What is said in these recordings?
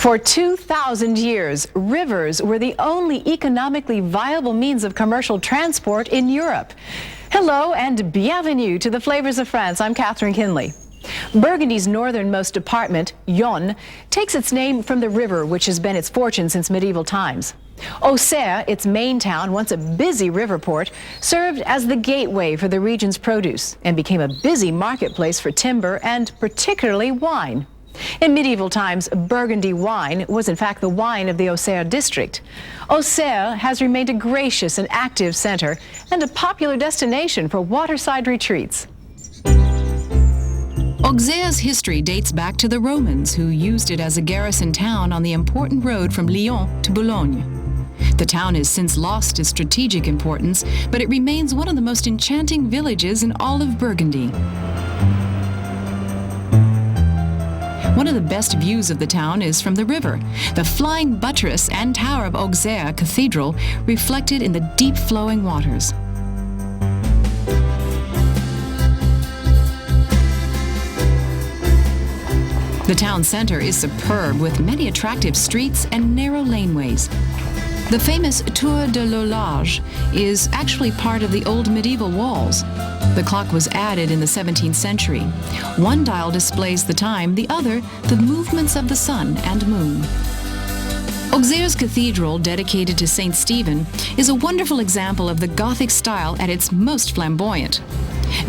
For 2,000 years, rivers were the only economically viable means of commercial transport in Europe. Hello and bienvenue to the Flavors of France. I'm Catherine Kinley. Burgundy's northernmost department, Yonne, takes its name from the river which has been its fortune since medieval times. Auxerre, its main town, once a busy river port, served as the gateway for the region's produce and became a busy marketplace for timber and particularly wine. In medieval times, Burgundy wine was in fact the wine of the Auxerre district. Auxerre has remained a gracious and active center and a popular destination for waterside retreats. Auxerre's history dates back to the Romans, who used it as a garrison town on the important road from Lyon to Boulogne. The town has since lost its strategic importance, but it remains one of the most enchanting villages in all of Burgundy. One of the best views of the town is from the river, the flying buttress and tower of Auxerre Cathedral reflected in the deep flowing waters. The town center is superb with many attractive streets and narrow laneways. The famous Tour de l'Horloge is actually part of the old medieval walls. The clock was added in the 17th century. One dial displays the time, the other, the movements of the sun and moon. Auxerre's cathedral, dedicated to Saint Stephen, is a wonderful example of the Gothic style at its most flamboyant.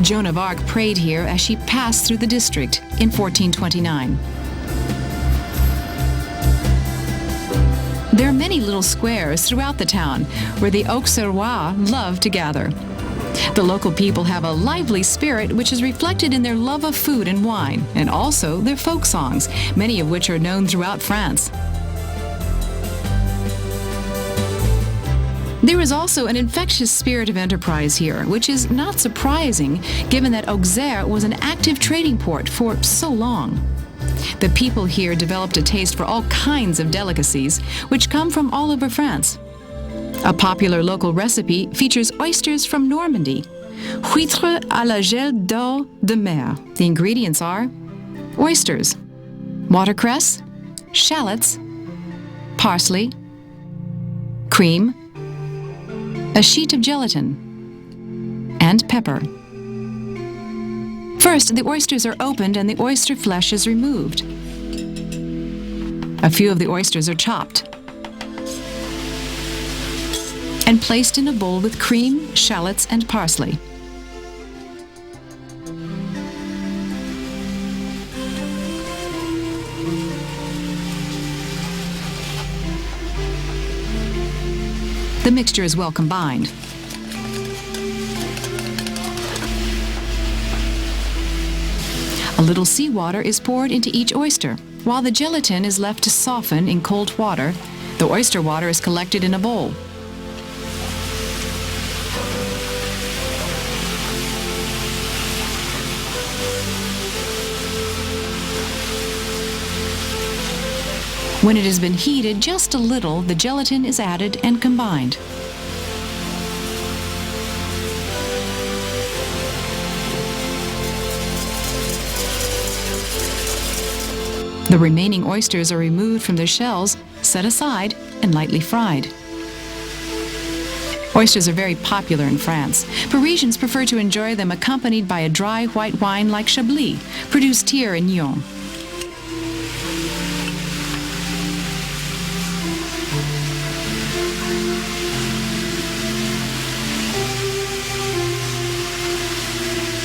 Joan of Arc prayed here as she passed through the district in 1429. There are many little squares throughout the town where the Auxerrois love to gather. The local people have a lively spirit which is reflected in their love of food and wine, and also their folk songs, many of which are known throughout France. There is also an infectious spirit of enterprise here, which is not surprising given that Auxerre was an active trading port for so long. The people here developed a taste for all kinds of delicacies, which come from all over France. A popular local recipe features oysters from Normandy, huîtres à la gel d'eau de mer. The ingredients are oysters, watercress, shallots, parsley, cream, a sheet of gelatin, and pepper. First, the oysters are opened and the oyster flesh is removed. A few of the oysters are chopped and placed in a bowl with cream, shallots, and parsley. The mixture is well combined. A little seawater is poured into each oyster. While the gelatin is left to soften in cold water, the oyster water is collected in a bowl. When it has been heated just a little, the gelatin is added and combined. The remaining oysters are removed from their shells, set aside, and lightly fried. Oysters are very popular in France. Parisians prefer to enjoy them accompanied by a dry white wine like Chablis, produced here in Yonne.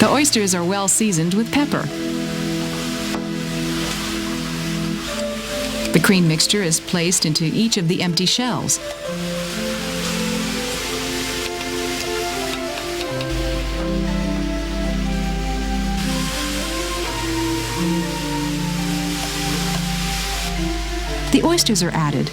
The oysters are well seasoned with pepper. The cream mixture is placed into each of the empty shells. The oysters are added,